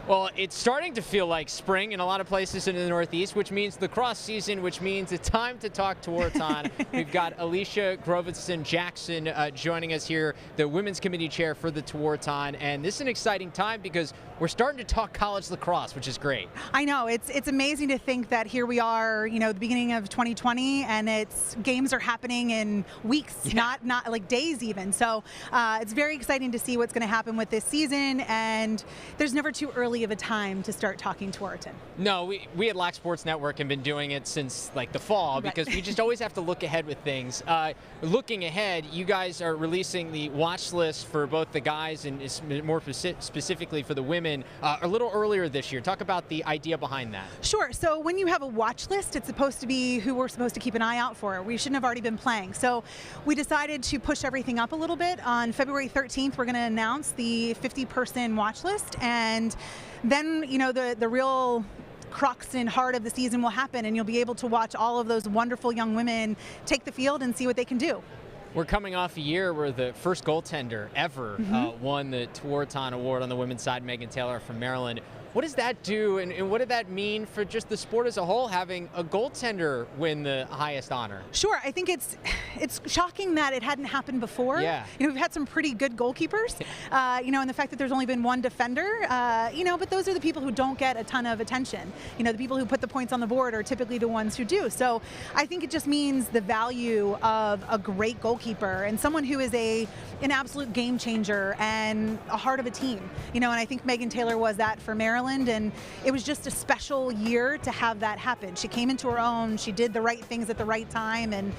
Well, it's starting to feel like spring in a lot of places in the Northeast, which means lacrosse season, which means it's time to talk Tewaaraton. We've got Alicia Groveston Jackson joining us here, the Women's Committee Chair for the Tewaaraton. And this is an exciting time because we're starting to talk college lacrosse, which is great. I know. It's amazing to think that here we are, the beginning of 2020, and games are happening in weeks, not like days even. So it's very exciting to see what's going to happen with this season, and there's never too early of a time to start talking Tewaaraton. No, we at Lax Sports Network have been doing it since like the fall because we just always have to look ahead with things. Looking ahead, you guys are releasing the watch list for both the guys and more specifically for the women a little earlier this year. Talk about the idea behind that. Sure. So when you have a watch list, it's supposed to be who we're supposed to keep an eye out for. We shouldn't have already been playing. So we decided to push everything up a little bit. On February 13th, we're going to announce the 50-person watch list, and then the real crux and heart of the season will happen, and you'll be able to watch all of those wonderful young women take the field and see what they can do. We're coming off a year where the first goaltender ever won the Tewaaraton Award on the women's side, Megan Taylor from Maryland. What does that do, and what did that mean for just the sport as a whole, having a goaltender win the highest honor? Sure. I think it's shocking that it hadn't happened before. Yeah. We've had some pretty good goalkeepers, and the fact that there's only been one defender, but those are the people who don't get a ton of attention. The people who put the points on the board are typically the ones who do. So I think it just means the value of a great goalkeeper and someone who is an absolute game changer and a heart of a team. And I think Megan Taylor was that for Maryland, and it was just a special year to have that happen. She came into her own, she did the right things at the right time, and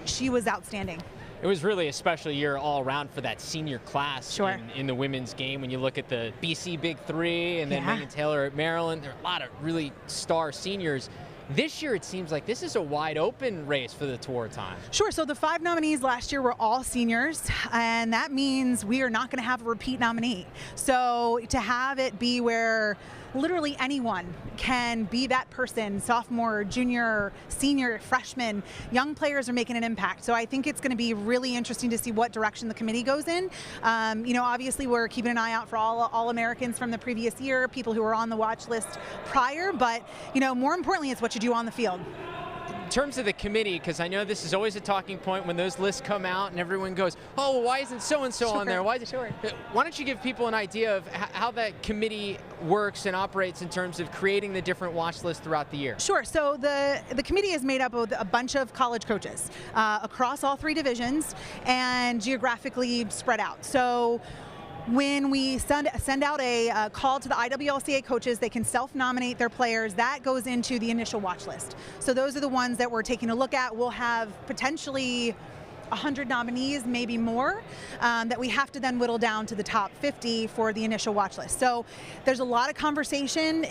she was outstanding. It was really a special year all around for that senior class Sure. in the women's game. When you look at the BC Big Three and then Megan Taylor at Maryland, there are a lot of really star seniors. This year, it seems like this is a wide open race for the Tewaaraton. Sure. So the 5 nominees last year were all seniors, and that means we are not going to have a repeat nominee. So to have it be where literally anyone can be that person, sophomore, junior, senior, freshman, young players are making an impact. So I think it's going to be really interesting to see what direction the committee goes in. Obviously we're keeping an eye out for all Americans from the previous year, people who were on the watch list prior, but more importantly, it's what you do on the field. In terms of the committee, because I know this is always a talking point when those lists come out and everyone goes, oh, well, why isn't so-and-so on there? Why don't you give people an idea of how that committee works and operates in terms of creating the different watch lists throughout the year? Sure. So the committee is made up of a bunch of college coaches across all 3 divisions and geographically spread out. So when we send out a call to the IWLCA coaches, they can self-nominate their players. That goes into the initial watch list. So those are the ones that we're taking a look at. We'll have potentially 100 nominees, maybe more, that we have to then whittle down to the top 50 for the initial watch list. So there's a lot of conversation.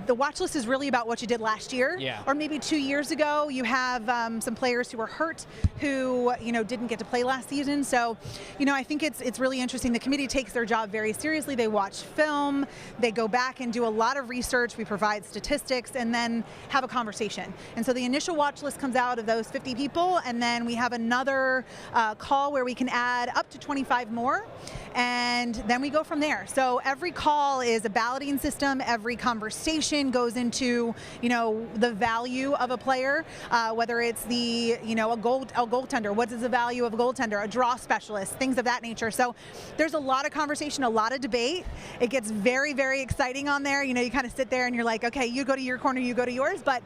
The watch list is really about what you did last year, or maybe 2 years ago. You have some players who were hurt, who didn't get to play last season. So I think it's really interesting. The committee takes their job very seriously. They watch film, they go back and do a lot of research. We provide statistics and then have a conversation. And so the initial watch list comes out of those 50 people, and then we have another call where we can add up to 25 more, and then we go from there. So every call is a balloting system. Every conversation goes into the value of a player, whether it's a goaltender. What is the value of a goaltender? A draw specialist, things of that nature. So there's a lot of conversation, a lot of debate. It gets very, very exciting on there. You kind of sit there and you're like, okay, you go to your corner, you go to yours. But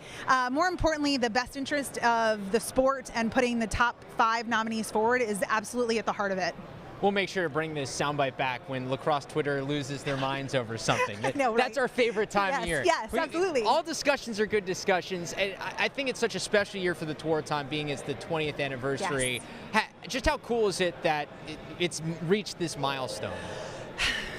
more importantly, the best interest of the sport and putting the top 5 nominees forward is absolutely at the heart of it. We'll make sure to bring this soundbite back when lacrosse Twitter loses their minds over something. No, right? That's our favorite time of year. Yes, absolutely. All discussions are good discussions. And I think it's such a special year for the Tewaaraton, being it's the 20th anniversary. Yes. Just how cool is it that it's reached this milestone?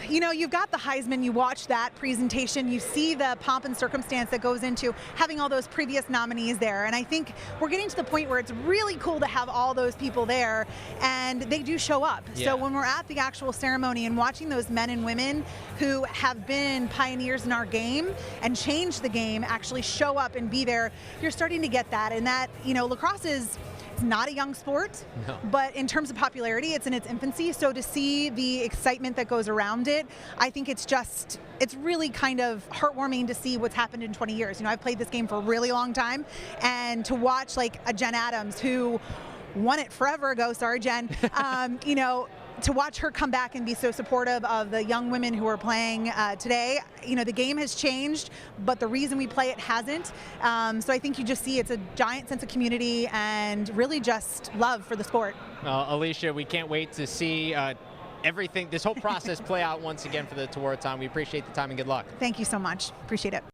You've got the Heisman, you watch that presentation, you see the pomp and circumstance that goes into having all those previous nominees there. And I think we're getting to the point where it's really cool to have all those people there, and they do show up. So when we're at the actual ceremony and watching those men and women who have been pioneers in our game and changed the game actually show up and be there, you're starting to get that. And that, lacrosse is It's not a young sport, No. but in terms of popularity, it's in its infancy. So to see the excitement that goes around it, I think it's really kind of heartwarming to see what's happened in 20 years. You know, I've played this game for a really long time, and to watch like a Jen Adams who won it forever ago, sorry Jen, you know, to watch her come back and be so supportive of the young women who are playing today. You know, the game has changed, but the reason we play it hasn't. So I think you just see it's a giant sense of community and really just love for the sport. Alicia, we can't wait to see everything, this whole process play out once again for the Tewaaraton. We appreciate the time and good luck. Thank you so much. Appreciate it.